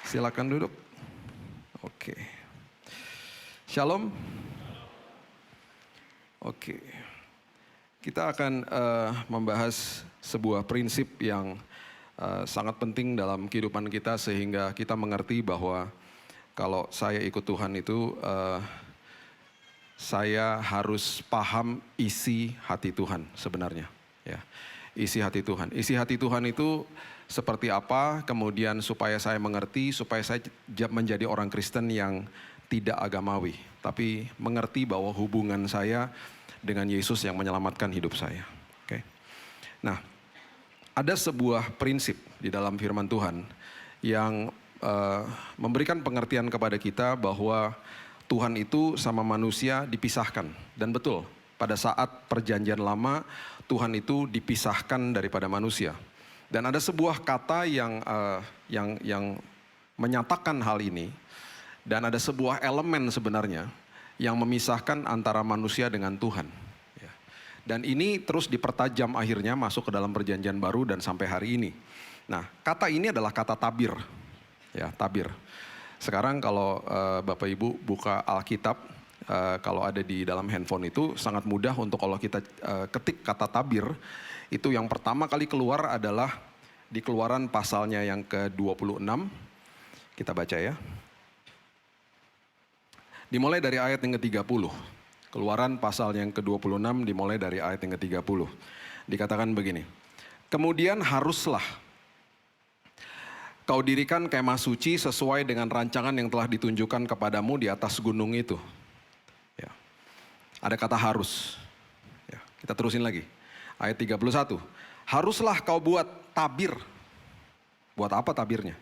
Silakan duduk. Oke. Shalom. Oke. Kita akan membahas sebuah prinsip yang sangat penting dalam kehidupan kita sehingga kita mengerti bahwa kalau saya ikut Tuhan itu saya harus paham isi hati Tuhan sebenarnya. Ya, isi hati Tuhan. Isi hati Tuhan itu seperti apa, kemudian supaya saya mengerti, supaya saya menjadi orang Kristen yang tidak agamawi, tapi mengerti bahwa hubungan saya dengan Yesus yang menyelamatkan hidup saya. Oke. Nah, ada sebuah prinsip di dalam firman Tuhan yang memberikan pengertian kepada kita bahwa Tuhan itu sama manusia dipisahkan. Dan betul, pada saat perjanjian lama, Tuhan itu dipisahkan daripada manusia. Dan ada sebuah kata yang menyatakan hal ini, dan ada sebuah elemen sebenarnya yang memisahkan antara manusia dengan Tuhan. Dan ini terus dipertajam akhirnya masuk ke dalam perjanjian baru dan sampai hari ini. Nah, kata ini adalah kata tabir. Ya, tabir. Sekarang kalau Bapak Ibu buka Alkitab, kalau ada di dalam handphone itu sangat mudah untuk kalau kita ketik kata tabir, itu yang pertama kali keluar adalah di Keluaran pasalnya yang ke-26. Kita baca ya. Dimulai dari ayat yang ke-30. Keluaran pasal yang ke-26 dimulai dari ayat yang ke-30. Dikatakan begini. Kemudian haruslah kau dirikan kemah suci sesuai dengan rancangan yang telah ditunjukkan kepadamu di atas gunung itu. Ya. Ada kata harus. Ya, kita terusin lagi. Ayat 31. Haruslah kau buat tabir. Buat apa tabirnya?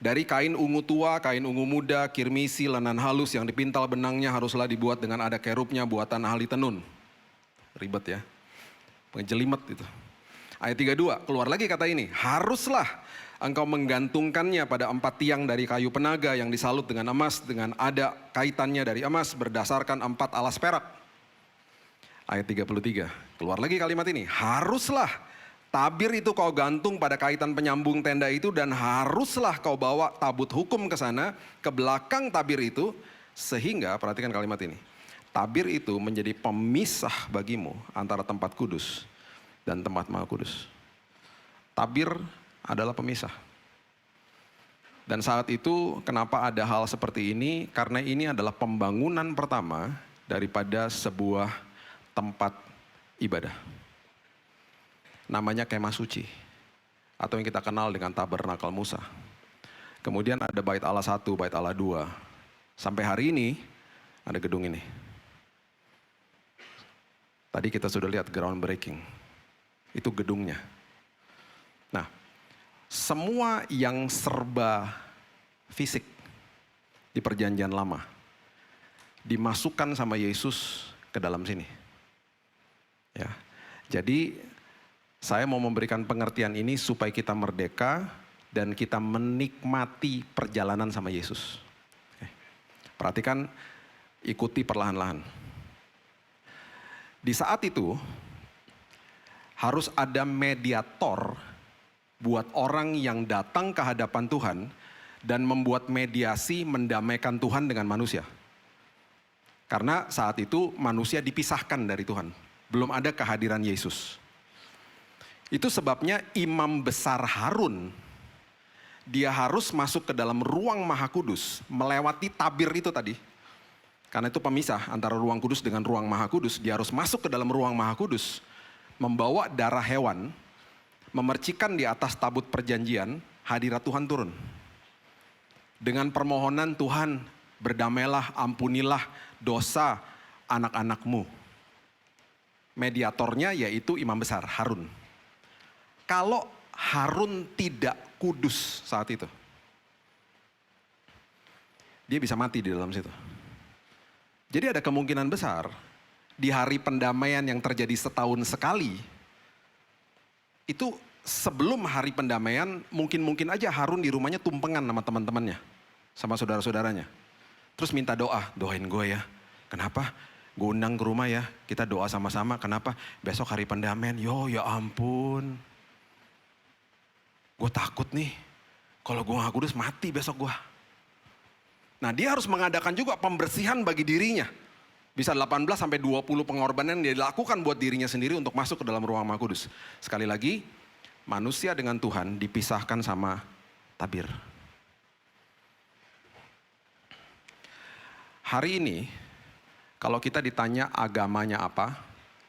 Dari kain ungu tua, kain ungu muda, kirmisi, lenan halus yang dipintal benangnya haruslah dibuat dengan ada kerubnya buatan ahli tenun. Ribet ya. Penjelimet itu. Ayat 32, keluar lagi kata ini. Haruslah engkau menggantungkannya pada 4 tiang dari kayu penaga yang disalut dengan emas, dengan ada kaitannya dari emas berdasarkan 4 alas perak. Ayat 33, keluar lagi kalimat ini. Haruslah tabir itu kau gantung pada kaitan penyambung tenda itu dan haruslah kau bawa tabut hukum ke sana, ke belakang tabir itu. Sehingga, perhatikan kalimat ini. Tabir itu menjadi pemisah bagimu antara tempat kudus dan tempat maha kudus. Tabir adalah pemisah. Dan saat itu kenapa ada hal seperti ini? Karena ini adalah pembangunan pertama daripada sebuah tempat ibadah. Namanya kemah suci, atau yang kita kenal dengan tabernakel Musa. Kemudian ada bait Allah 1, bait Allah 2. Sampai hari ini ada gedung ini. Tadi kita sudah lihat groundbreaking. Itu gedungnya. Nah, semua yang serba fisik di perjanjian lama dimasukkan sama Yesus ke dalam sini. Ya. Jadi saya mau memberikan pengertian ini supaya kita merdeka dan kita menikmati perjalanan sama Yesus. Oke. Perhatikan, ikuti perlahan-lahan. Di saat itu harus ada mediator buat orang yang datang ke hadapan Tuhan dan membuat mediasi mendamaikan Tuhan dengan manusia. Karena saat itu manusia dipisahkan dari Tuhan. Belum ada kehadiran Yesus. Itu sebabnya imam besar Harun, dia harus masuk ke dalam ruang maha kudus, melewati tabir itu tadi. Karena itu pemisah antara ruang kudus dengan ruang maha kudus. Dia harus masuk ke dalam ruang maha kudus, membawa darah hewan, memercikan di atas tabut perjanjian, hadirat Tuhan turun. Dengan permohonan Tuhan, berdamailah, ampunilah dosa anak-anakmu. Mediatornya yaitu imam besar Harun. Kalau Harun tidak kudus saat itu, dia bisa mati di dalam situ. Jadi ada kemungkinan besar di hari pendamaian yang terjadi setahun sekali, itu sebelum hari pendamaian mungkin aja Harun di rumahnya tumpengan sama teman-temannya, sama saudara-saudaranya. Terus minta doa, doain gue ya. Kenapa? Gue undang ke rumah ya, kita doa sama-sama. Kenapa? Besok hari pendamaian. Yo ya ampun. Gue takut nih. Kalau gue gak kudus mati besok gue. Nah dia harus mengadakan juga pembersihan bagi dirinya. Bisa 18 sampai 20 pengorbanan yang dia lakukan buat dirinya sendiri untuk masuk ke dalam ruang Maha Kudus. Sekali lagi, manusia dengan Tuhan dipisahkan sama tabir. Hari ini, kalau kita ditanya agamanya apa,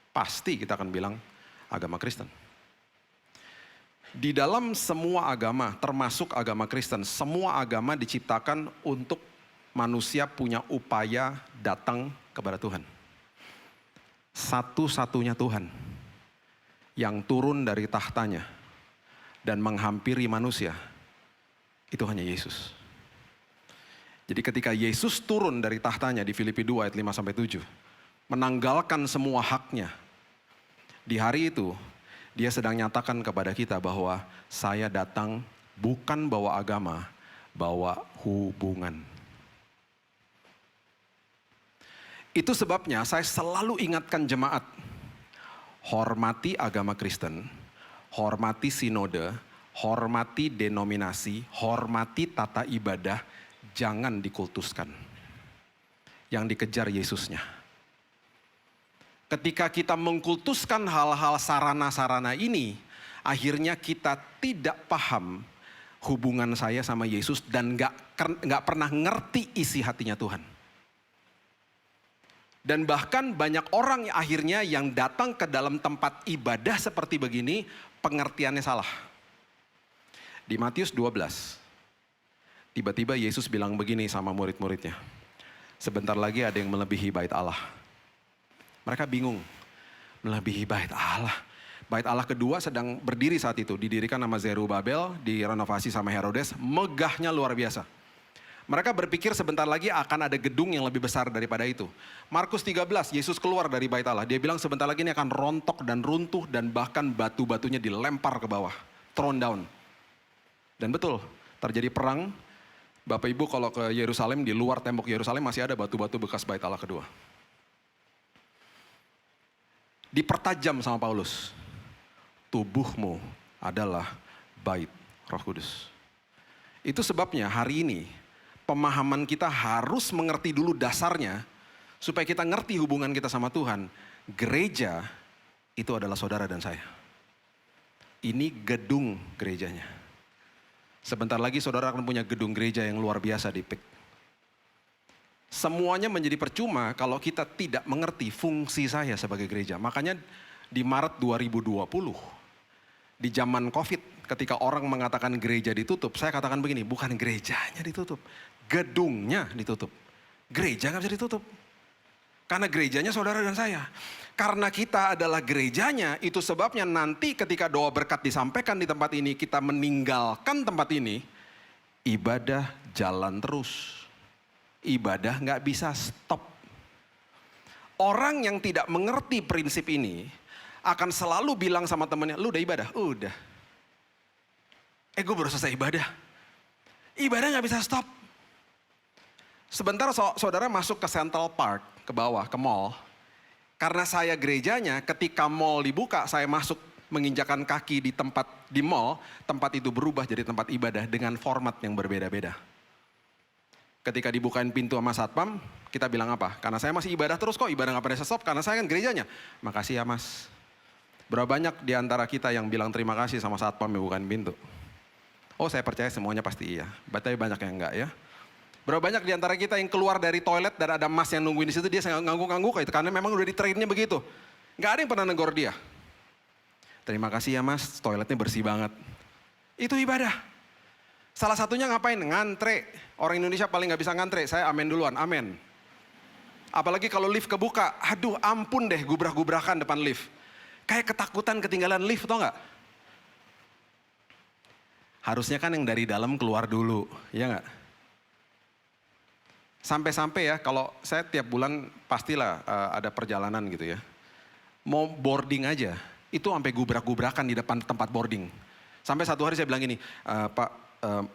pasti kita akan bilang agama Kristen. Di dalam semua agama, termasuk agama Kristen, semua agama diciptakan untuk manusia punya upaya datang kepada Tuhan. Satu-satunya Tuhan yang turun dari tahtanya dan menghampiri manusia, itu hanya Yesus. Jadi ketika Yesus turun dari tahtanya di Filipi 2 ayat 5-7, menanggalkan semua haknya, di hari itu dia sedang nyatakan kepada kita bahwa saya datang bukan bawa agama, bawa hubungan. Itu sebabnya saya selalu ingatkan jemaat, hormati agama Kristen, hormati sinode, hormati denominasi, hormati tata ibadah, jangan dikultuskan. Yang dikejar Yesusnya. Ketika kita mengkultuskan hal-hal sarana-sarana ini, akhirnya kita tidak paham hubungan saya sama Yesus dan gak pernah ngerti isi hatinya Tuhan. Dan bahkan banyak orang akhirnya yang datang ke dalam tempat ibadah seperti begini, pengertiannya salah. Di Matius 12, tiba-tiba Yesus bilang begini sama murid-muridnya. Sebentar lagi ada yang melebihi bait Allah. Mereka bingung, melebihi bait Allah. Bait Allah kedua sedang berdiri saat itu, didirikan nama Zerubabel, direnovasi sama Herodes, megahnya luar biasa. Mereka berpikir sebentar lagi akan ada gedung yang lebih besar daripada itu. Markus 13, Yesus keluar dari bait Allah. Dia bilang sebentar lagi ini akan rontok dan runtuh dan bahkan batu-batunya dilempar ke bawah. Thrown down. Dan betul, terjadi perang. Bapak Ibu kalau ke Yerusalem, di luar tembok Yerusalem masih ada batu-batu bekas bait Allah kedua. Dipertajam sama Paulus. Tubuhmu adalah bait Roh Kudus. Itu sebabnya hari ini pemahaman kita harus mengerti dulu dasarnya supaya kita ngerti hubungan kita sama Tuhan. Gereja itu adalah saudara dan saya. Ini gedung gerejanya. Sebentar lagi saudara akan punya gedung gereja yang luar biasa di PIK. Semuanya menjadi percuma kalau kita tidak mengerti fungsi saya sebagai gereja. Makanya di Maret 2020, di zaman COVID, ketika orang mengatakan gereja ditutup, saya katakan begini, bukan gerejanya ditutup, gedungnya ditutup. Gereja gak bisa ditutup. Karena gerejanya saudara dan saya. Karena kita adalah gerejanya, itu sebabnya nanti ketika doa berkat disampaikan di tempat ini, kita meninggalkan tempat ini, ibadah jalan terus. Ibadah gak bisa stop. Orang yang tidak mengerti prinsip ini, akan selalu bilang sama temannya, lu udah ibadah? Udah. Gue baru selesai ibadah. Ibadah gak bisa stop. Sebentar saudara masuk ke Central Park, ke bawah, ke mall. Karena saya gerejanya, ketika mall dibuka, saya masuk menginjakan kaki di mall, tempat itu berubah jadi tempat ibadah dengan format yang berbeda-beda. Ketika dibukain pintu sama satpam, kita bilang apa? Karena saya masih ibadah terus kok, ibadah gak pernah stop, karena saya kan gerejanya. Makasih ya mas. Berapa banyak di antara kita yang bilang terima kasih sama satpam yang bukain pintu? Oh saya percaya semuanya pasti iya, tapi banyak yang enggak ya. Berapa banyak di antara kita yang keluar dari toilet dan ada mas yang nungguin di situ, dia ngangguk-ngangguk itu karena memang udah di-trainnya begitu. Nggak ada yang pernah negor dia. Terima kasih ya mas, toiletnya bersih banget. Itu ibadah. Salah satunya ngapain? Ngantre. Orang Indonesia paling nggak bisa ngantre. Saya amen duluan, amen. Apalagi kalau lift kebuka, aduh ampun deh gubrak-gubrakan depan lift. Kayak ketakutan ketinggalan lift, tau nggak? Harusnya kan yang dari dalam keluar dulu, ya nggak? Sampai-sampai ya, kalau saya tiap bulan pastilah ada perjalanan gitu ya. Mau boarding aja, itu sampai gubrak-gubrakan di depan tempat boarding. Sampai satu hari saya bilang gini, Pak,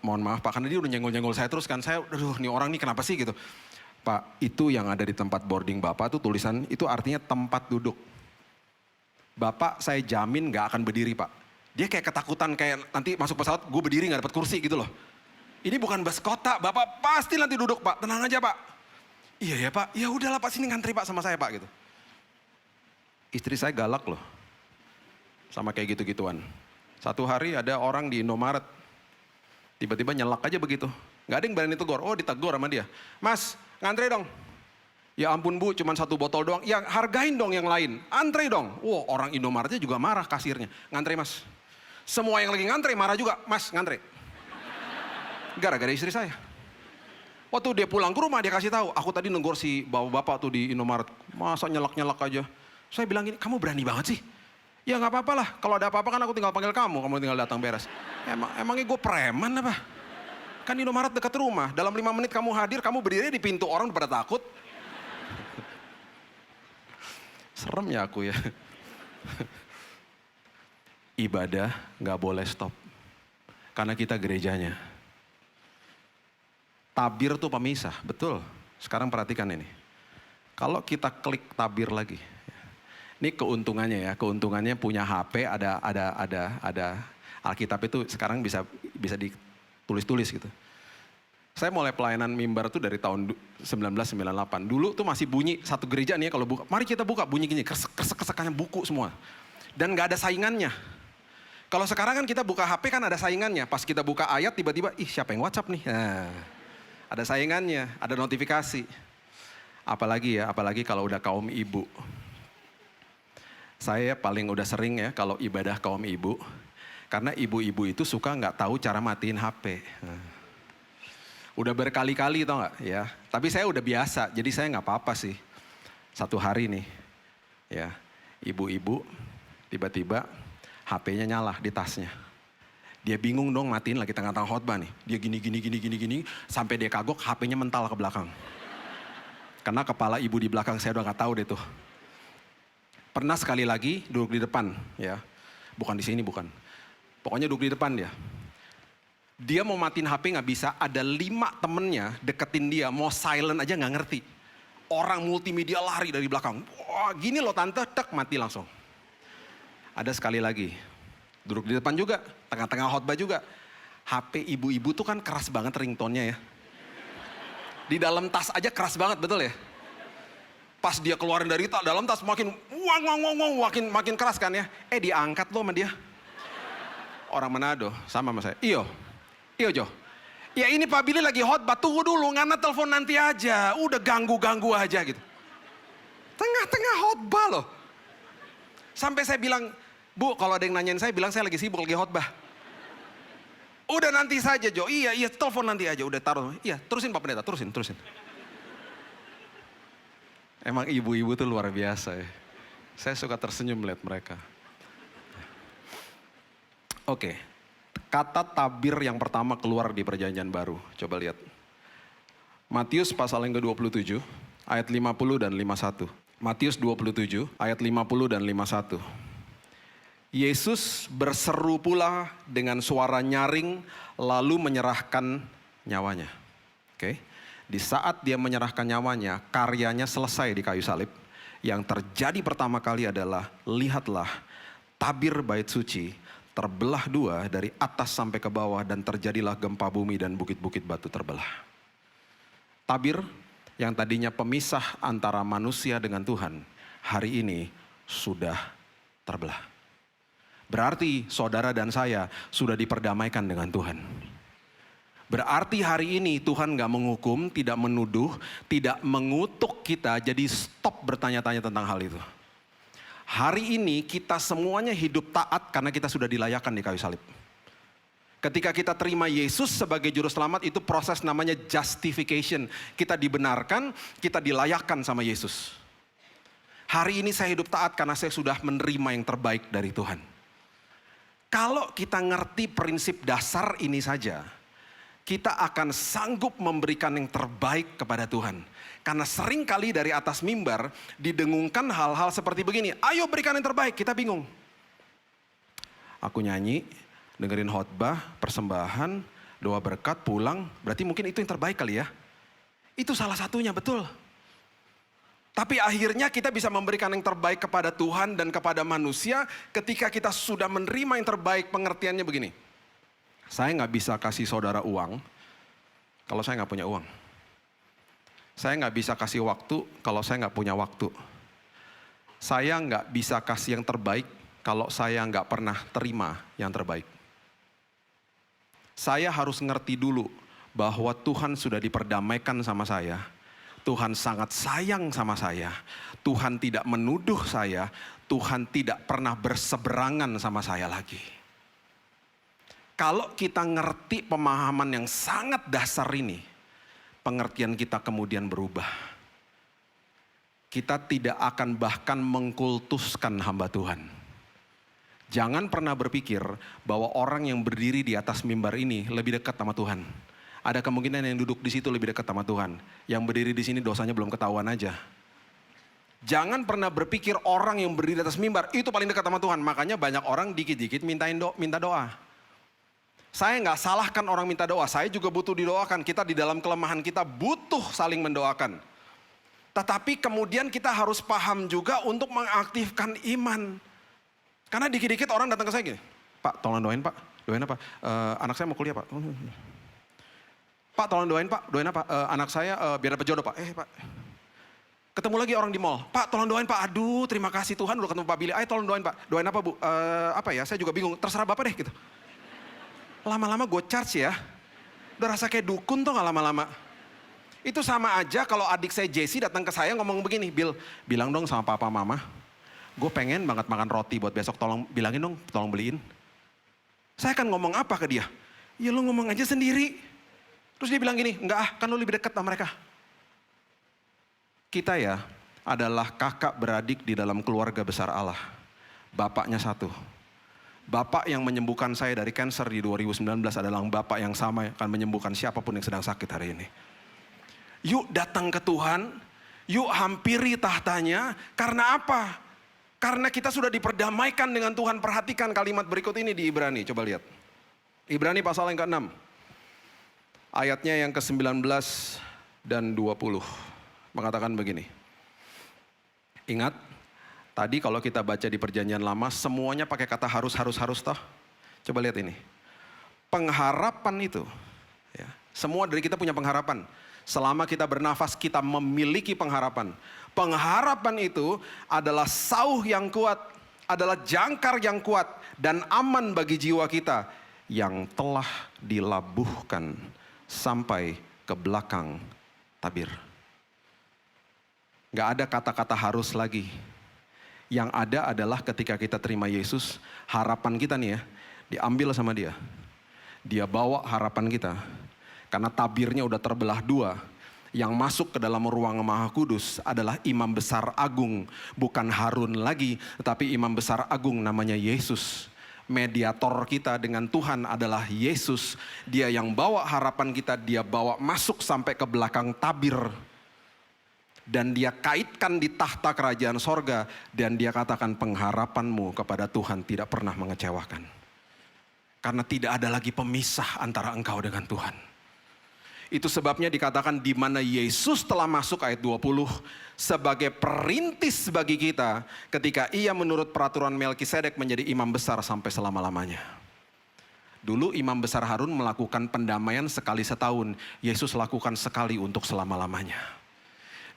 mohon maaf Pak, karena dia udah nyenggol-nyenggol saya terus kan. Saya, aduh nih orang nih kenapa sih gitu. Pak, itu yang ada di tempat boarding Bapak tuh tulisan, itu artinya tempat duduk. Bapak saya jamin gak akan berdiri Pak. Dia kayak ketakutan, kayak nanti masuk pesawat gue berdiri gak dapat kursi gitu loh. Ini bukan bus kota, Bapak pasti nanti duduk Pak, tenang aja Pak. Iya ya Pak, ya udahlah Pak, sini ngantri Pak sama saya Pak gitu. Istri saya galak loh, sama kayak gitu-gituan. Satu hari ada orang di Indomaret, tiba-tiba nyelak aja begitu. Gak ada yang berani tegur, oh ditegur sama dia. Mas, ngantri dong. Ya ampun Bu, cuma 1 botol doang. Ya hargain dong yang lain, antri dong. Wow, orang Indomaretnya juga marah kasirnya. Ngantri Mas. Semua yang lagi ngantri marah juga, Mas ngantri. Gara-gara istri saya. Waktu dia pulang ke rumah dia kasih tahu, aku tadi negor si bapak-bapak tuh di Indomaret. Masa nyelak-nyelak aja. Saya bilang gini, kamu berani banget sih? Ya nggak apa-apa lah, kalau ada apa-apa kan aku tinggal panggil kamu tinggal datang beres. Emangnya gue preman apa? Kan Indomaret dekat rumah, dalam 5 menit kamu hadir, kamu berdiri di pintu, orang pada takut. Serem ya aku ya. Ibadah nggak boleh stop. Karena kita gerejanya. Tabir tuh pemisah, betul. Sekarang perhatikan ini. Kalau kita klik tabir lagi. Ini keuntungannya ya, keuntungannya punya HP ada Alkitab itu sekarang bisa ditulis-tulis gitu. Saya mulai pelayanan mimbar tuh dari tahun 1998. Dulu tuh masih bunyi satu gereja nih ya kalau buka. Mari kita buka bunyi gini, kesekannya buku semua. Dan gak ada saingannya. Kalau sekarang kan kita buka HP kan ada saingannya. Pas kita buka ayat tiba-tiba, ih siapa yang WhatsApp nih? Nah, ada saingannya, ada notifikasi. Apalagi kalau udah kaum ibu. Saya paling udah sering ya kalau ibadah kaum ibu. Karena ibu-ibu itu suka gak tahu cara matiin HP. Udah berkali-kali tau gak ya. Tapi saya udah biasa, jadi saya gak apa-apa sih. Satu hari nih, ya ibu-ibu tiba-tiba HP-nya nyala di tasnya. Dia bingung dong matiin lagi tengah-tengah khotbah nih. Dia gini, sampai dia kagok HP-nya mental ke belakang. Karena kepala ibu di belakang saya udah gak tahu deh tuh. Pernah sekali lagi duduk di depan ya. Bukan di sini, bukan. Pokoknya duduk di depan dia. Dia mau matiin HP gak bisa, ada 5 temennya deketin dia, mau silent aja gak ngerti. Orang multimedia lari dari belakang. Wah gini loh tante, tek mati langsung. Ada sekali lagi, duduk di depan juga, tengah-tengah khotbah juga. HP ibu-ibu tuh kan keras banget ringtone-nya ya. Di dalam tas aja keras banget, betul ya? Pas dia keluarin dari dalam tas makin makin keras kan ya. Diangkat loh sama dia. Orang Manado, sama saya. Iyo Jo. Ya ini Pak Billy lagi khotbah, tunggu dulu, ngana telepon nanti aja. Udah ganggu aja gitu. Tengah-tengah khotbah loh. Sampai saya bilang, Bu kalau ada yang nanyain saya bilang saya lagi sibuk, lagi khotbah. Udah nanti saja Jo, iya telepon nanti aja, udah taruh. Iya terusin Pak Pendeta, terusin. Emang ibu-ibu tuh luar biasa ya. Saya suka tersenyum melihat mereka. Oke, kata tabir yang pertama keluar di perjanjian baru. Coba lihat. Matius pasal yang ke-27, ayat 50 dan 51. Matius 27, ayat 50 dan 51. Yesus berseru pula dengan suara nyaring, lalu menyerahkan nyawanya. Oke. Di saat dia menyerahkan nyawanya, karyanya selesai di kayu salib. Yang terjadi pertama kali adalah, lihatlah tabir bait suci terbelah 2 dari atas sampai ke bawah dan terjadilah gempa bumi dan bukit-bukit batu terbelah. Tabir yang tadinya pemisah antara manusia dengan Tuhan, hari ini sudah terbelah. Berarti saudara dan saya sudah diperdamaikan dengan Tuhan. Berarti hari ini Tuhan gak menghukum, tidak menuduh, tidak mengutuk kita, jadi stop bertanya-tanya tentang hal itu. Hari ini kita semuanya hidup taat karena kita sudah dilayakkan di kayu salib. Ketika kita terima Yesus sebagai juru selamat, itu proses namanya justification. Kita dibenarkan, kita dilayakkan sama Yesus. Hari ini saya hidup taat karena saya sudah menerima yang terbaik dari Tuhan. Kalau kita ngerti prinsip dasar ini saja, kita akan sanggup memberikan yang terbaik kepada Tuhan. Karena sering kali dari atas mimbar didengungkan hal-hal seperti begini. Ayo berikan yang terbaik, kita bingung. Aku nyanyi, dengerin khotbah, persembahan, doa berkat, pulang. Berarti mungkin itu yang terbaik kali ya. Itu salah satunya, betul. Tapi akhirnya kita bisa memberikan yang terbaik kepada Tuhan dan kepada manusia ketika kita sudah menerima yang terbaik. Pengertiannya begini. Saya gak bisa kasih saudara uang kalau saya nggak punya uang. Saya nggak bisa kasih waktu kalau saya nggak punya waktu. Saya nggak bisa kasih yang terbaik kalau saya nggak pernah terima yang terbaik. Saya harus ngerti dulu bahwa Tuhan sudah diperdamaikan sama saya. Tuhan sangat sayang sama saya. Tuhan tidak menuduh saya. Tuhan tidak pernah berseberangan sama saya lagi. Kalau kita ngerti pemahaman yang sangat dasar ini, pengertian kita kemudian berubah. Kita tidak akan bahkan mengkultuskan hamba Tuhan. Jangan pernah berpikir bahwa orang yang berdiri di atas mimbar ini lebih dekat sama Tuhan. Ada kemungkinan yang duduk di situ lebih dekat sama Tuhan. Yang berdiri di sini dosanya belum ketahuan aja. Jangan pernah berpikir orang yang berdiri di atas mimbar itu paling dekat sama Tuhan. Makanya banyak orang dikit-dikit minta doa. Saya nggak salahkan orang minta doa. Saya juga butuh didoakan. Kita di dalam kelemahan kita butuh saling mendoakan. Tetapi kemudian kita harus paham juga untuk mengaktifkan iman. Karena dikit-dikit orang datang ke saya gini, Pak tolong doain Pak. Doain apa? Anak saya mau kuliah Pak. Pak tolong doain Pak. Doain apa? Anak saya biar dapat jodoh Pak. Pak. Ketemu lagi orang di mall. Pak tolong doain Pak. Aduh terima kasih Tuhan udah ketemu Pak Billy. Ayo tolong doain Pak. Doain apa Bu? Apa ya? Saya juga bingung. Terserah Bapak deh gitu. Lama-lama gue charge ya. Udah rasa kayak dukun tuh gak lama-lama. Itu sama aja kalau adik saya Jesse datang ke saya ngomong begini. Bill, bilang dong sama papa mama. Gue pengen banget makan roti buat besok. Tolong bilangin dong, tolong beliin. Saya akan ngomong apa ke dia? Ya lu ngomong aja sendiri. Terus dia bilang gini, enggak ah kan lu lebih dekat sama mereka. Kita ya adalah kakak beradik di dalam keluarga besar Allah. Bapaknya satu. Bapak yang menyembuhkan saya dari kanker di 2019 adalah Bapak yang sama yang akan menyembuhkan siapapun yang sedang sakit hari ini. Yuk datang ke Tuhan, yuk hampiri tahtanya. Karena apa? Karena kita sudah diperdamaikan dengan Tuhan. Perhatikan kalimat berikut ini di Ibrani, coba lihat. Ibrani pasal yang ke-6. Ayatnya yang ke-19 dan 20. Mengatakan begini. Ingat, tadi kalau kita baca di perjanjian lama, semuanya pakai kata harus toh. Coba lihat ini. Pengharapan itu, ya, semua dari kita punya pengharapan. Selama kita bernafas, kita memiliki pengharapan. Pengharapan itu adalah sauh yang kuat, adalah jangkar yang kuat, dan aman bagi jiwa kita yang telah dilabuhkan sampai ke belakang tabir. Gak ada kata-kata harus lagi. Yang ada adalah ketika kita terima Yesus, harapan kita nih ya, diambil sama dia. Dia bawa harapan kita. Karena tabirnya udah terbelah dua. Yang masuk ke dalam ruang Maha Kudus adalah imam besar agung. Bukan Harun lagi, tetapi imam besar agung namanya Yesus. Mediator kita dengan Tuhan adalah Yesus. Dia yang bawa harapan kita, dia bawa masuk sampai ke belakang tabir. Dan dia kaitkan di tahta kerajaan sorga. Dan dia katakan pengharapanmu kepada Tuhan tidak pernah mengecewakan. Karena tidak ada lagi pemisah antara engkau dengan Tuhan. Itu sebabnya dikatakan di mana Yesus telah masuk ayat 20 sebagai perintis bagi kita ketika ia menurut peraturan Melkisedek menjadi imam besar sampai selama-lamanya. Dulu imam besar Harun melakukan pendamaian sekali setahun, Yesus lakukan sekali untuk selama-lamanya.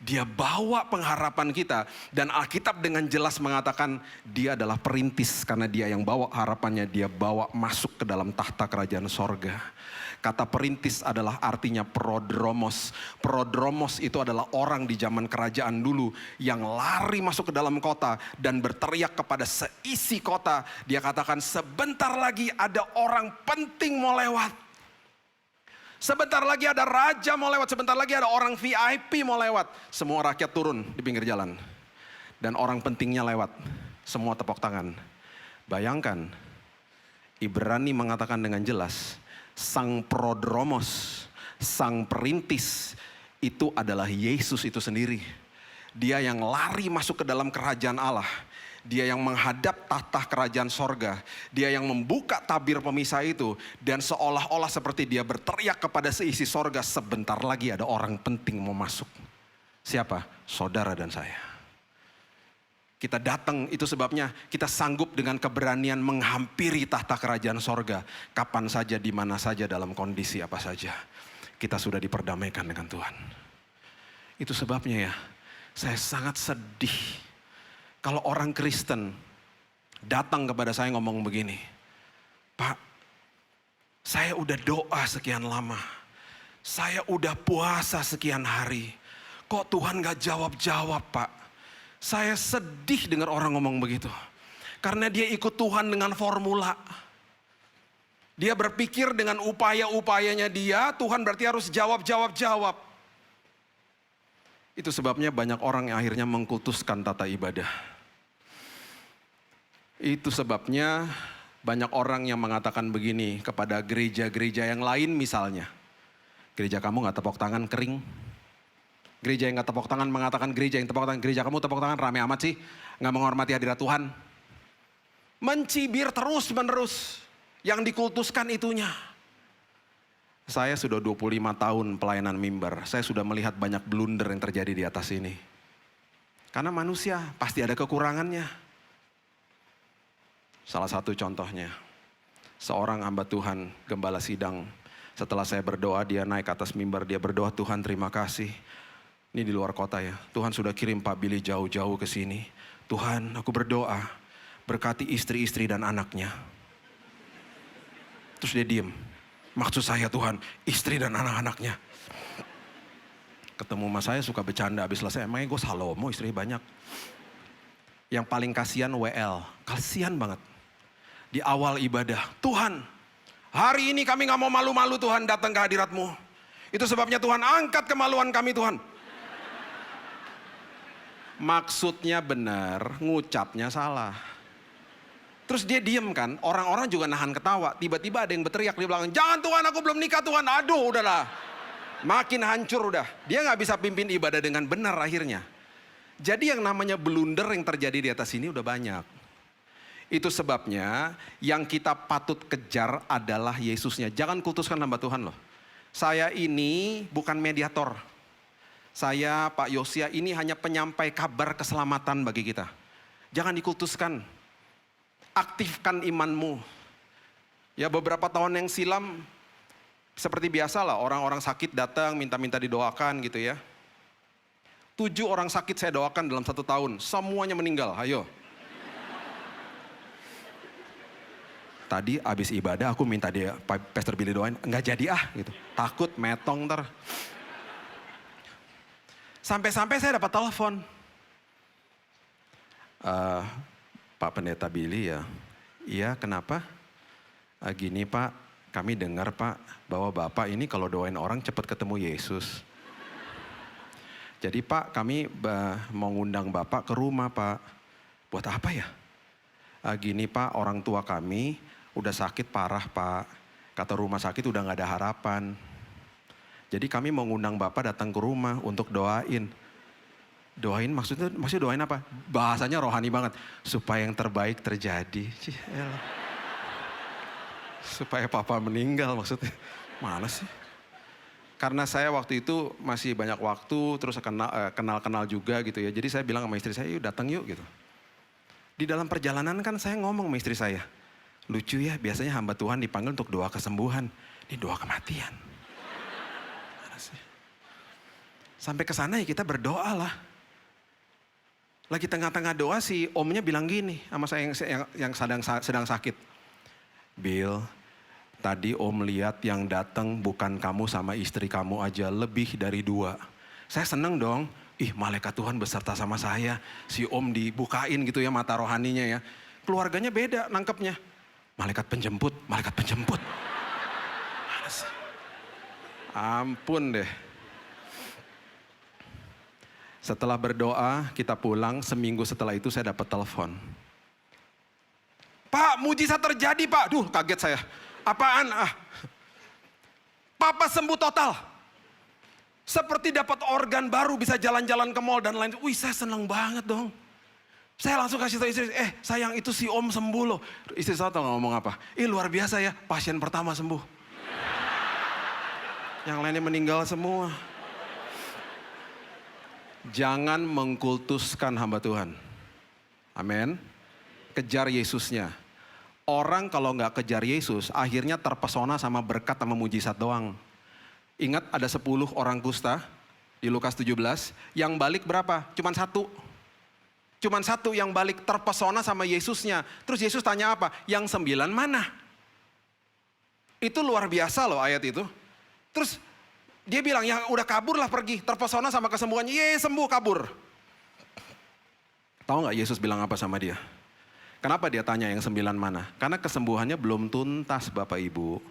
Dia bawa pengharapan kita dan Alkitab dengan jelas mengatakan dia adalah perintis karena dia yang bawa harapannya, dia bawa masuk ke dalam tahta kerajaan sorga. Kata perintis adalah artinya prodromos. Prodromos itu adalah orang di zaman kerajaan dulu yang lari masuk ke dalam kota dan berteriak kepada seisi kota. Dia katakan sebentar lagi ada orang penting mau lewat. Sebentar lagi ada raja mau lewat, sebentar lagi ada orang VIP mau lewat. Semua rakyat turun di pinggir jalan. Dan orang pentingnya lewat, semua tepuk tangan. Bayangkan, Ibrani mengatakan dengan jelas, sang prodromos, sang perintis, itu adalah Yesus itu sendiri. Dia yang lari masuk ke dalam kerajaan Allah. Dia yang menghadap tahta kerajaan sorga. Dia yang membuka tabir pemisah itu. Dan seolah-olah seperti dia berteriak kepada seisi sorga. Sebentar lagi ada orang penting mau masuk. Siapa? Saudara dan saya. Kita datang, itu sebabnya kita sanggup dengan keberanian menghampiri tahta kerajaan sorga. Kapan saja, di mana saja, dalam kondisi apa saja. kita sudah diperdamaikan dengan Tuhan. Itu sebabnya ya, saya sangat sedih kalau orang Kristen datang kepada saya ngomong begini, Pak, saya udah doa sekian lama, saya udah puasa sekian hari, kok Tuhan gak jawab-jawab Pak. Saya sedih dengar orang ngomong begitu. Karena dia ikut Tuhan dengan formula. Dia berpikir dengan upaya-upayanya dia, Tuhan berarti harus jawab. Itu sebabnya banyak orang yang akhirnya mengkultuskan tata ibadah. Itu sebabnya banyak orang yang mengatakan begini kepada gereja-gereja yang lain misalnya. Gereja kamu gak tepuk tangan kering. Gereja yang gak tepuk tangan mengatakan gereja yang tepuk tangan. Gereja kamu tepuk tangan rame amat sih. Gak menghormati hadirat Tuhan. Mencibir terus menerus. Yang dikultuskan itunya. Saya sudah 25 tahun pelayanan mimbar. Saya sudah melihat banyak blunder yang terjadi di atas ini. Karena manusia pasti ada kekurangannya. Salah satu contohnya. Seorang hamba Tuhan, gembala sidang. Setelah saya berdoa, dia naik ke atas mimbar. Dia berdoa, Tuhan terima kasih. Ini di luar kota ya. Tuhan sudah kirim Pak Billy jauh-jauh ke sini. Tuhan, aku berdoa. Berkati istri-istri dan anaknya. Terus dia diem. Maksud saya Tuhan, istri dan anak-anaknya. Ketemu sama saya suka bercanda. Habis selesai, emangnya gue Salomo istri banyak. Yang paling kasihan WL. Kasihan banget. Di awal ibadah. Tuhan, hari ini kami gak mau malu-malu Tuhan datang ke hadirat-Mu. Itu sebabnya Tuhan angkat kemaluan kami Tuhan. Maksudnya benar, ngucapnya salah. Terus dia diem kan, orang-orang juga nahan ketawa. Tiba-tiba ada yang berteriak di belakang, jangan Tuhan aku belum nikah Tuhan, aduh udahlah. Makin hancur udah, dia gak bisa pimpin ibadah dengan benar akhirnya. Jadi yang namanya blunder yang terjadi di atas ini udah banyak. Itu sebabnya yang kita patut kejar adalah Yesusnya. Jangan kultuskan hamba Tuhan loh. Saya ini bukan mediator. Saya Pak Yosia ini hanya penyampai kabar keselamatan bagi kita. Jangan dikultuskan. Aktifkan imanmu. Ya beberapa tahun yang silam, seperti biasa lah orang-orang sakit datang minta-minta didoakan gitu ya. 7 orang sakit saya doakan dalam 1 tahun, semuanya meninggal, ayo. Tadi abis ibadah aku minta dia, Pastor Billy doain, enggak jadi gitu. Takut metong ntar. Sampai-sampai saya dapat telepon. Pak Pendeta Billy ya, iya kenapa? Gini Pak, kami dengar Pak, bahwa Bapak ini kalau doain orang cepat ketemu Yesus. Jadi Pak, kami mau ngundang Bapak ke rumah Pak. Buat apa ya? Gini Pak, orang tua kami udah sakit parah Pak. Kata rumah sakit udah gak ada harapan. Jadi kami mau ngundang Bapak datang ke rumah untuk doain. Doain maksudnya doain apa? Bahasanya rohani banget. Supaya yang terbaik terjadi. Supaya papa meninggal maksudnya. Mana sih? Karena saya waktu itu masih banyak waktu, terus kenal-kenal juga gitu ya. Jadi saya bilang sama istri saya, yuk datang yuk gitu. Di dalam perjalanan kan saya ngomong sama istri saya. Lucu ya, biasanya hamba Tuhan dipanggil untuk doa kesembuhan. Ini doa kematian. Mana sih? Sampai ke sana ya kita berdoa lah. Lagi tengah-tengah doa si omnya bilang gini sama saya yang sedang sakit. Bill, tadi om lihat yang datang bukan kamu sama istri kamu aja, lebih dari 2. Saya seneng dong, malaikat Tuhan beserta sama saya. Si om dibukain gitu ya mata rohaninya ya. Keluarganya beda nangkepnya. Malaikat penjemput. Ampun deh. Setelah berdoa, kita pulang, seminggu setelah itu saya dapat telepon. Pak, mujizat terjadi Pak. Duh, kaget saya. Apaan? Papa sembuh total. Seperti dapat organ baru, bisa jalan-jalan ke mall dan lain. Wih, saya senang banget dong. Saya langsung kasih tahu istri, sayang itu si om sembuh loh. Istri saya tahu ngomong apa? Luar biasa ya, pasien pertama sembuh. Yang lainnya meninggal semua. Jangan mengkultuskan hamba Tuhan. Amin. Kejar Yesusnya. Orang kalau nggak kejar Yesus, akhirnya terpesona sama berkat sama mujizat doang. Ingat ada 10 orang kusta di Lukas 17, yang balik berapa? Cuman satu. Cuman satu yang balik terpesona sama Yesusnya. Terus Yesus tanya apa? Yang 9 mana? Itu luar biasa loh ayat itu. Terus dia bilang, ya udah kabur lah pergi. Terpesona sama kesembuhannya, sembuh kabur. Tahu gak Yesus bilang apa sama dia? Kenapa dia tanya yang 9 mana? Karena kesembuhannya belum tuntas Bapak Ibu.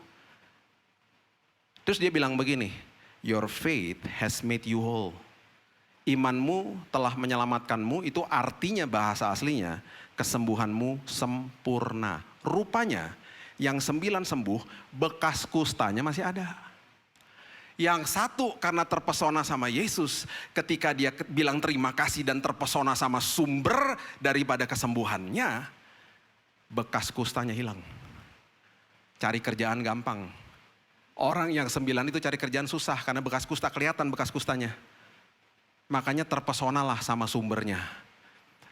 Terus dia bilang begini, your faith has made you whole. Imanmu telah menyelamatkanmu, itu artinya bahasa aslinya, kesembuhanmu sempurna. Rupanya yang 9 sembuh, bekas kustanya masih ada. Yang satu karena terpesona sama Yesus, ketika dia bilang terima kasih dan terpesona sama sumber daripada kesembuhannya, bekas kustanya hilang. Cari kerjaan gampang. Orang yang 9 itu cari kerjaan susah karena bekas kusta, kelihatan bekas kustanya. Makanya terpesonalah sama sumbernya.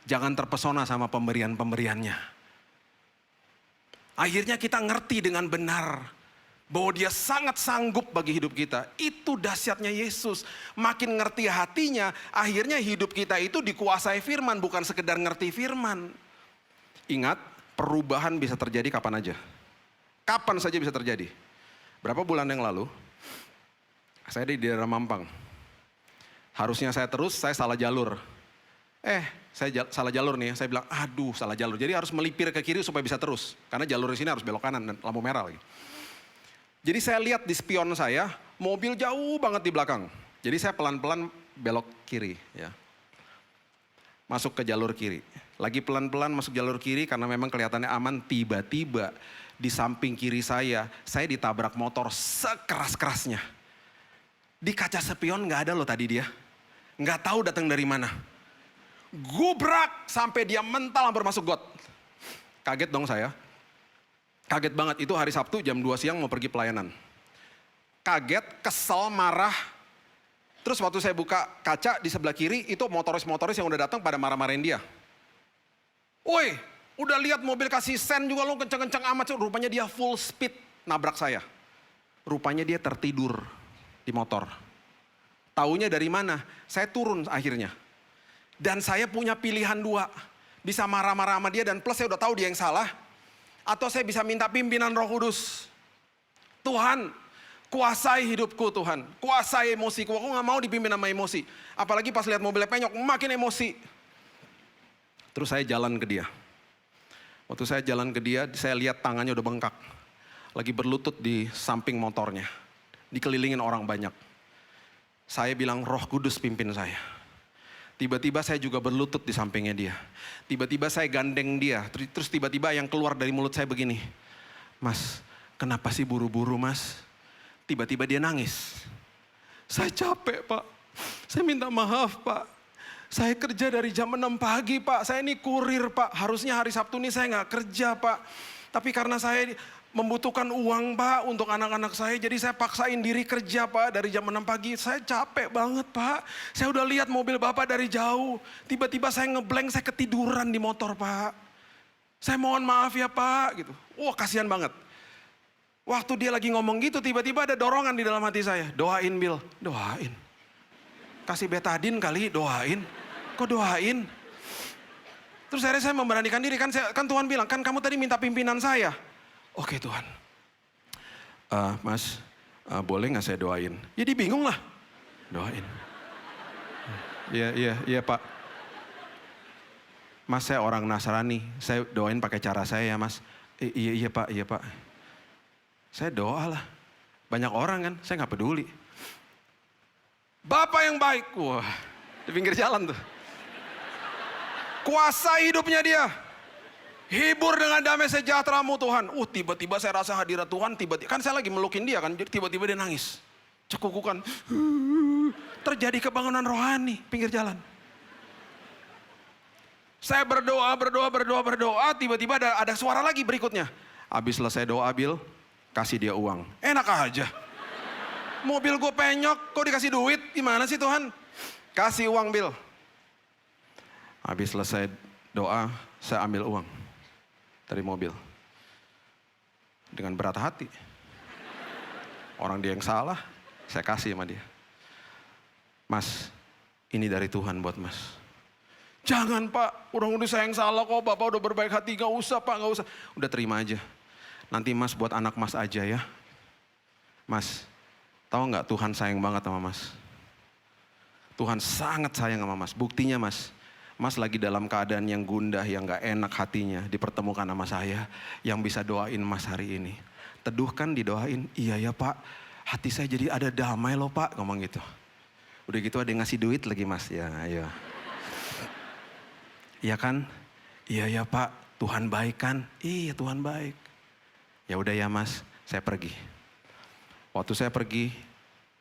Jangan terpesona sama pemberian-pemberiannya. Akhirnya kita ngerti dengan benar bahwa dia sangat sanggup bagi hidup kita. Itu dahsyatnya Yesus. Makin ngerti hatinya, akhirnya hidup kita itu dikuasai firman, bukan sekedar ngerti firman. Ingat, perubahan bisa terjadi kapan aja. Kapan saja bisa terjadi. Berapa bulan yang lalu, saya di daerah Mampang. Harusnya saya terus, saya salah jalur. Saya salah jalur nih, saya bilang aduh salah jalur. Jadi harus melipir ke kiri supaya bisa terus. Karena jalur di sini harus belok kanan dan lampu merah lagi. Jadi saya lihat di spion saya, mobil jauh banget di belakang. Jadi saya pelan-pelan belok kiri. Ya. Masuk ke jalur kiri. Lagi pelan-pelan masuk jalur kiri karena memang kelihatannya aman. Tiba-tiba di samping kiri saya ditabrak motor sekeras-kerasnya. Di kaca spion gak ada loh tadi dia. Gak tahu datang dari mana. Gubrak sampai dia mental hampir masuk got. Kaget dong saya. Kaget banget, itu hari Sabtu jam 2 siang mau pergi pelayanan. Kaget, kesel, marah. Terus waktu saya buka kaca di sebelah kiri, itu motoris-motoris yang udah datang pada marah-marahin dia. Woi, udah lihat mobil kasih sen juga lo kenceng-kenceng amat. Rupanya dia full speed nabrak saya. Rupanya dia tertidur di motor. Taunya dari mana? Saya turun akhirnya. Dan saya punya pilihan 2. Bisa marah-marah sama dia dan plus saya udah tahu dia yang salah. Atau saya bisa minta pimpinan Roh Kudus. Tuhan, kuasai hidupku Tuhan. Kuasai emosiku. Aku gak mau dipimpin sama emosi. Apalagi pas lihat mobilnya penyok, makin emosi. Terus saya jalan ke dia. Waktu saya jalan ke dia, saya lihat tangannya udah bengkak. Lagi berlutut di samping motornya. Dikelilingin orang banyak. Saya bilang, Roh Kudus pimpin saya. Tiba-tiba saya juga berlutut di sampingnya dia. Tiba-tiba saya gandeng dia. Terus tiba-tiba yang keluar dari mulut saya begini. Mas, kenapa sih buru-buru mas? Tiba-tiba dia nangis. Saya capek pak. Saya minta maaf pak. Saya kerja dari jam 6 pagi pak. Saya ini kurir pak. Harusnya hari Sabtu ini saya gak kerja pak. Tapi karena saya membutuhkan uang pak untuk anak-anak saya. Jadi saya paksain diri kerja pak dari jam 6 pagi. Saya capek banget pak. Saya udah lihat mobil bapak dari jauh. Tiba-tiba saya ngeblank, saya ketiduran di motor pak. Saya mohon maaf ya pak gitu. Wah kasihan banget. Waktu dia lagi ngomong gitu tiba-tiba ada dorongan di dalam hati saya. Doain Bill, doain. Kasih betadin kali, doain. Kok doain? Terus akhirnya saya memberanikan diri, kan Tuhan bilang, kan kamu tadi minta pimpinan saya. Oke Tuhan, mas boleh gak saya doain? Ya dia bingung lah, doain. Iya pak. Mas saya orang Nasrani, saya doain pakai cara saya ya mas. Iya pak. Saya doa lah, banyak orang kan, saya gak peduli. Bapak yang baik, wah di pinggir jalan tuh. Kuasai hidupnya dia. Hibur dengan damai sejahtera-Mu Tuhan. Tiba-tiba saya rasa hadirat Tuhan, tiba-tiba kan saya lagi melukin dia kan, jadi tiba-tiba dia nangis. Cekukukan. Terjadi kebangunan rohani pinggir jalan. Saya berdoa, tiba-tiba ada suara lagi berikutnya. Habis selesai doa Bil, kasih dia uang. Enak aja. Mobil gue penyok, kok dikasih duit? Gimana sih Tuhan? Kasih uang Bil. Habis selesai doa, saya ambil uang dari mobil. Dengan berat hati. Orang dia yang salah, Saya kasih sama dia. Mas, ini dari Tuhan buat mas. Jangan Pak, udah saya yang salah kok, Bapak udah berbaik hati, gak usah Pak, gak usah. Udah terima aja. Nanti mas buat anak mas aja ya. Mas, tahu nggak Tuhan sayang banget sama mas. Tuhan sangat sayang sama mas. Buktinya mas, mas lagi dalam keadaan yang gundah, yang gak enak hatinya, dipertemukan sama saya, yang bisa doain mas hari ini. Teduhkan, didoain, iya ya Pak, hati saya jadi ada damai loh Pak, ngomong gitu. Udah gitu ada yang ngasih duit lagi mas, ya ayo. Iya kan? Iya ya Pak, Tuhan baik kan? Iya Tuhan baik. Ya udah ya mas, saya pergi. Waktu saya pergi,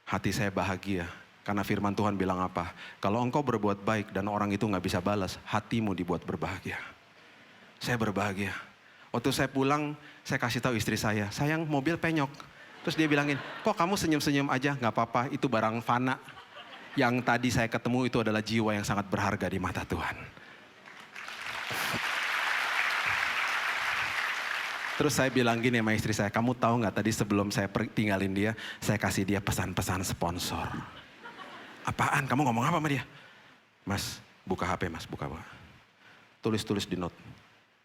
hati saya bahagia. Karena firman Tuhan bilang apa? Kalau engkau berbuat baik dan orang itu gak bisa balas, hatimu dibuat berbahagia. Saya berbahagia. Waktu saya pulang, saya kasih tahu istri saya, sayang mobil penyok. Terus dia bilangin, kok kamu senyum-senyum aja? Gak apa-apa, itu barang fana. Yang tadi saya ketemu itu adalah jiwa yang sangat berharga di mata Tuhan. Terus saya bilang gini sama istri saya, kamu tahu gak tadi sebelum saya tinggalin dia, saya kasih dia pesan-pesan sponsor. Apaan? Kamu ngomong apa sama dia? Mas, buka HP mas, buka. Tulis di note.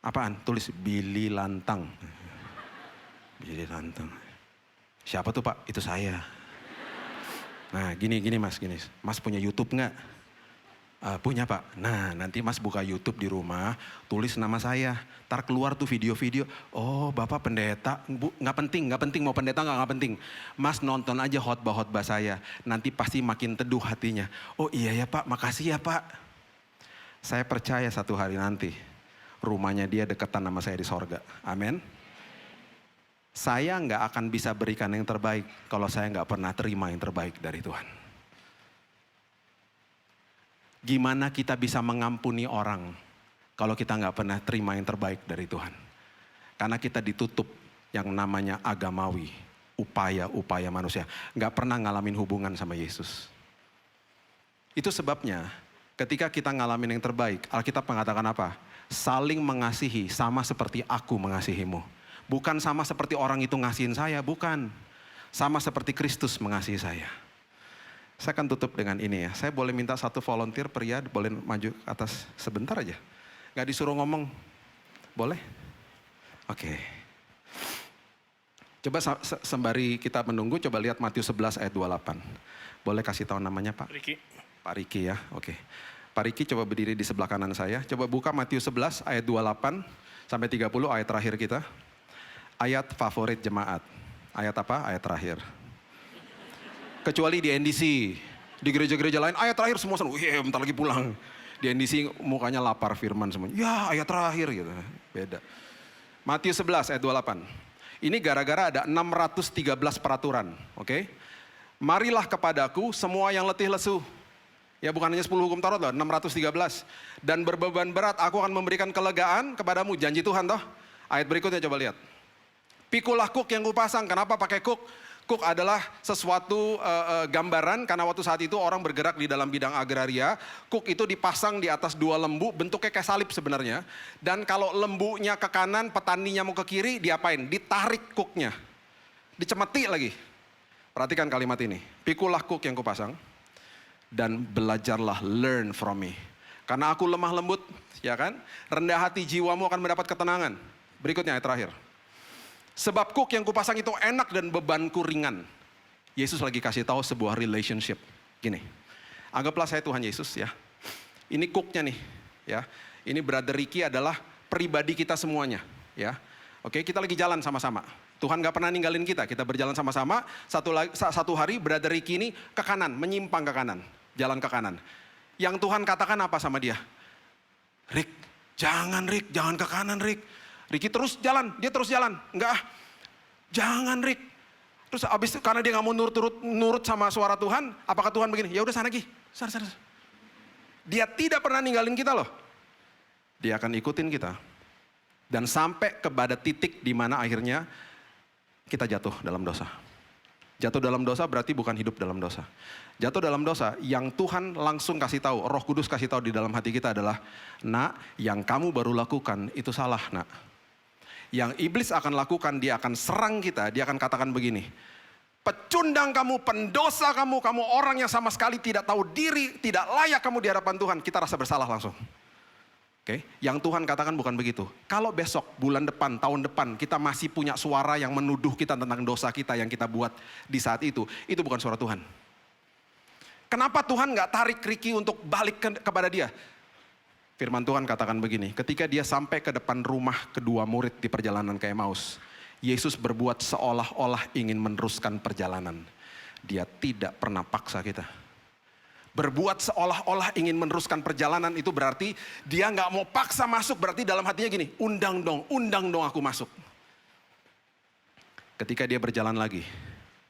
Apaan? Tulis Billy Lantang. Billy Lantang. Siapa tuh Pak? Itu saya. Nah gini mas, gini. Mas punya YouTube gak? Punya Pak. Nah nanti mas buka YouTube di rumah, tulis nama saya. Ntar keluar tuh video-video. Oh Bapak pendeta. Bu, gak penting mau pendeta gak penting. Mas nonton aja khotbah-khotbah saya. Nanti pasti makin teduh hatinya. Oh iya ya Pak, makasih ya Pak. Saya percaya satu hari nanti rumahnya dia deketan sama saya di sorga. Amin. Saya gak akan bisa berikan yang terbaik kalau saya gak pernah terima yang terbaik dari Tuhan. Gimana kita bisa mengampuni orang kalau kita nggak pernah terima yang terbaik dari Tuhan? Karena kita ditutup yang namanya agamawi, upaya-upaya manusia. Nggak pernah ngalamin hubungan sama Yesus. Itu sebabnya ketika kita ngalamin yang terbaik, Alkitab mengatakan apa? Saling mengasihi sama seperti aku mengasihimu. Bukan sama seperti orang itu ngasihin saya, bukan. Sama seperti Kristus mengasihi saya. Saya akan tutup dengan ini ya. Saya boleh minta satu volunteer pria, boleh maju ke atas sebentar aja. Gak disuruh ngomong. Boleh? Oke. Coba sembari kita menunggu, coba lihat Matius 11 ayat 28. Boleh kasih tahu namanya Pak? Riki. Pak Riki ya, oke. Pak Riki coba berdiri di sebelah kanan saya. Coba buka Matius 11 ayat 28 sampai 30 ayat terakhir kita. Ayat favorit jemaat. Ayat apa? Ayat terakhir. Kecuali di NDC, di gereja-gereja lain ayat terakhir semua senang, wih bentar lagi pulang. Di NDC mukanya lapar firman semua, ya ayat terakhir gitu, beda. Matius 11 ayat 28, ini gara-gara ada 613 peraturan, oke? Marilah kepadaku semua yang letih lesu, ya bukan hanya 10 hukum Taurat loh, 613. Dan berbeban berat aku akan memberikan kelegaan kepadamu, janji Tuhan toh. Ayat berikutnya coba lihat. Pikulah kuk yang kupasang, kenapa pakai kuk? Kuk adalah sesuatu gambaran karena waktu saat itu orang bergerak di dalam bidang agraria. Kuk itu dipasang di atas dua lembu, bentuknya kayak salib sebenarnya. Dan kalau lembunya ke kanan, petaninya mau ke kiri, diapain? Ditarik kuknya. Dicemeti lagi. Perhatikan kalimat ini. Pikulah kuk yang kupasang dan belajarlah, learn from me. Karena aku lemah lembut, ya kan? Rendah hati, jiwamu akan mendapat ketenangan. Berikutnya ayat terakhir. Sebab kuk yang kupasang itu enak dan bebanku ringan. Yesus lagi kasih tahu sebuah relationship. Gini, anggaplah saya Tuhan Yesus ya. Ini kuknya nih ya. Ini Brother Riki adalah pribadi kita semuanya ya. Oke, kita lagi jalan sama-sama. Tuhan gak pernah ninggalin kita, kita berjalan sama-sama. Satu hari Brother Riki ini ke kanan, menyimpang ke kanan. Jalan ke kanan. Yang Tuhan katakan apa sama dia? Rick, jangan ke kanan Rick. Riki terus jalan, dia terus jalan. Enggak, jangan Rick. Terus abis itu karena dia gak mau nurut sama suara Tuhan, apakah Tuhan begini? Ya udah sana Ki, sana. Dia tidak pernah ninggalin kita loh. Dia akan ikutin kita. Dan sampai kepada titik di mana akhirnya kita jatuh dalam dosa. Jatuh dalam dosa berarti bukan hidup dalam dosa. Jatuh dalam dosa yang Tuhan langsung kasih tahu, Roh Kudus kasih tahu di dalam hati kita adalah, nak, yang kamu baru lakukan itu salah nak. Yang iblis akan lakukan, dia akan serang kita, dia akan katakan begini, pecundang kamu, pendosa kamu, kamu orang yang sama sekali tidak tahu diri, tidak layak kamu di hadapan Tuhan. Kita rasa bersalah langsung. Oke, yang Tuhan katakan bukan begitu. Kalau besok, bulan depan, tahun depan kita masih punya suara yang menuduh kita tentang dosa kita yang kita buat di saat itu bukan suara Tuhan. Kenapa Tuhan gak tarik Ricky untuk balik kepada dia? Firman Tuhan katakan begini, ketika dia sampai ke depan rumah kedua murid di perjalanan ke Emmaus, Yesus berbuat seolah-olah ingin meneruskan perjalanan. Dia tidak pernah paksa kita. Berbuat seolah-olah ingin meneruskan perjalanan itu berarti dia gak mau paksa masuk, berarti dalam hatinya gini, undang dong aku masuk. Ketika dia berjalan lagi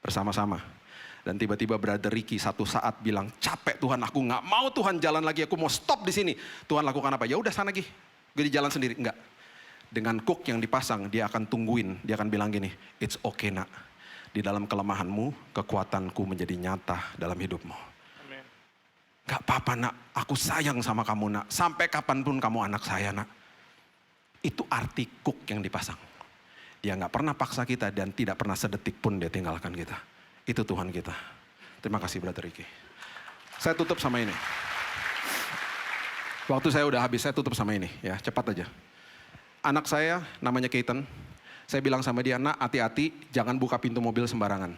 bersama-sama, dan tiba-tiba Brother Ricky satu saat bilang, capek Tuhan, aku gak mau Tuhan jalan lagi, aku mau stop di sini. Tuhan lakukan apa? Ya udah sana lagi, gue jalan sendiri. Enggak. Dengan kuk yang dipasang, dia akan tungguin, dia akan bilang gini, it's okay nak, di dalam kelemahanmu, kekuatanku menjadi nyata dalam hidupmu. Gak apa-apa nak, aku sayang sama kamu nak, sampai kapanpun kamu anak saya nak. Itu arti kuk yang dipasang. Dia gak pernah paksa kita dan tidak pernah sedetik pun dia tinggalkan kita. Itu Tuhan kita. Terima kasih Brother Ricky. Saya tutup sama ini. Waktu saya udah habis, saya tutup sama ini ya, cepat aja. Anak saya namanya Keaton, saya bilang sama dia, nak hati-hati jangan buka pintu mobil sembarangan.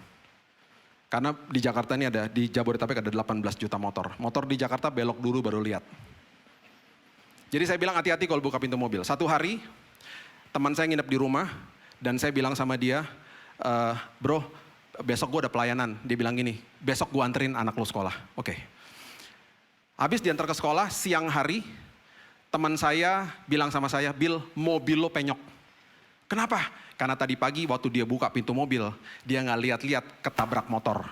Karena di Jakarta ini ada, di Jabodetabek ada 18 juta motor. Motor di Jakarta belok dulu baru lihat. Jadi saya bilang hati-hati kalau buka pintu mobil. Satu hari, teman saya nginep di rumah, dan saya bilang sama dia, bro, besok gue ada pelayanan. Dia bilang gini, besok gue anterin anak lo sekolah. Oke. Habis diantar ke sekolah, siang hari, teman saya bilang sama saya, Bill, mobil lo penyok. Kenapa? Karena tadi pagi waktu dia buka pintu mobil, dia nggak lihat-lihat ketabrak motor.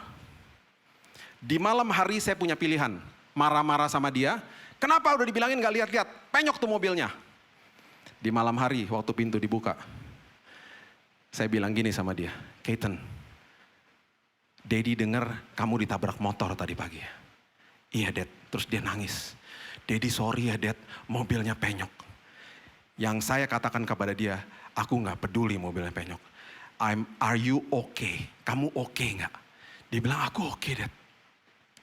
Di malam hari saya punya pilihan, marah-marah sama dia, kenapa udah dibilangin nggak lihat-lihat, penyok tuh mobilnya. Di malam hari waktu pintu dibuka, saya bilang gini sama dia, Keaton, Daddy dengar kamu ditabrak motor tadi pagi ya? Iya Dad, terus dia nangis. Daddy sorry ya Dad, mobilnya penyok. Yang saya katakan kepada dia, aku gak peduli mobilnya penyok. Are you okay? Kamu okay gak? Dia bilang aku okay Dad.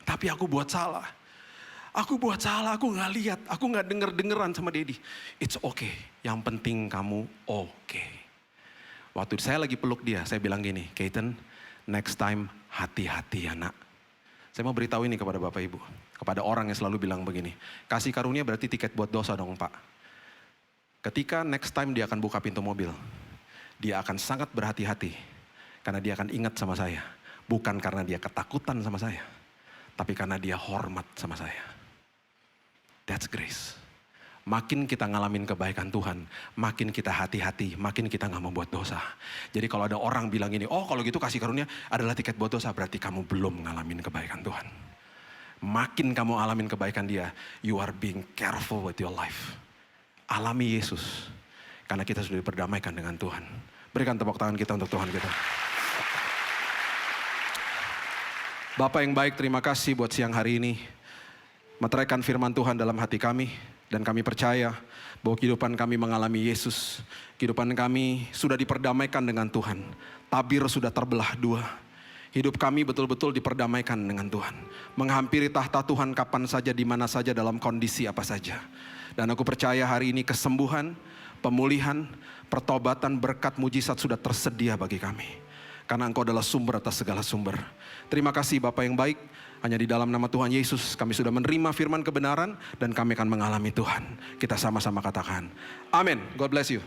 Tapi aku buat salah. Aku gak lihat, aku gak denger-dengeran sama Daddy. It's okay, yang penting kamu okay. Waktu saya lagi peluk dia, saya bilang gini, Keaton, next time hati-hati ya nak. Saya mau beritahu ini kepada Bapak Ibu. Kepada orang yang selalu bilang begini, kasih karunia berarti tiket buat dosa dong Pak. Ketika next time dia akan buka pintu mobil, dia akan sangat berhati-hati. Karena dia akan ingat sama saya. Bukan karena dia ketakutan sama saya, tapi karena dia hormat sama saya. That's grace. Makin kita ngalamin kebaikan Tuhan, makin kita hati-hati, makin kita gak membuat dosa. Jadi kalau ada orang bilang ini, oh kalau gitu kasih karunia adalah tiket buat dosa, berarti kamu belum ngalamin kebaikan Tuhan. Makin kamu alamin kebaikan dia, you are being careful with your life. Alami Yesus, karena kita sudah diperdamaikan dengan Tuhan. Berikan tepuk tangan kita untuk Tuhan kita. Bapak yang baik, terima kasih buat siang hari ini. Meteraikan firman Tuhan dalam hati kami. Dan kami percaya bahwa kehidupan kami mengalami Yesus. Kehidupan kami sudah diperdamaikan dengan Tuhan. Tabir sudah terbelah dua. Hidup kami betul-betul diperdamaikan dengan Tuhan. Menghampiri tahta Tuhan kapan saja, di mana saja, dalam kondisi apa saja. Dan aku percaya hari ini kesembuhan, pemulihan, pertobatan, berkat, mujizat sudah tersedia bagi kami. Karena Engkau adalah sumber atas segala sumber. Terima kasih Bapa yang baik. Hanya di dalam nama Tuhan Yesus kami sudah menerima firman kebenaran dan kami akan mengalami Tuhan. Kita sama-sama katakan, amin. God bless you.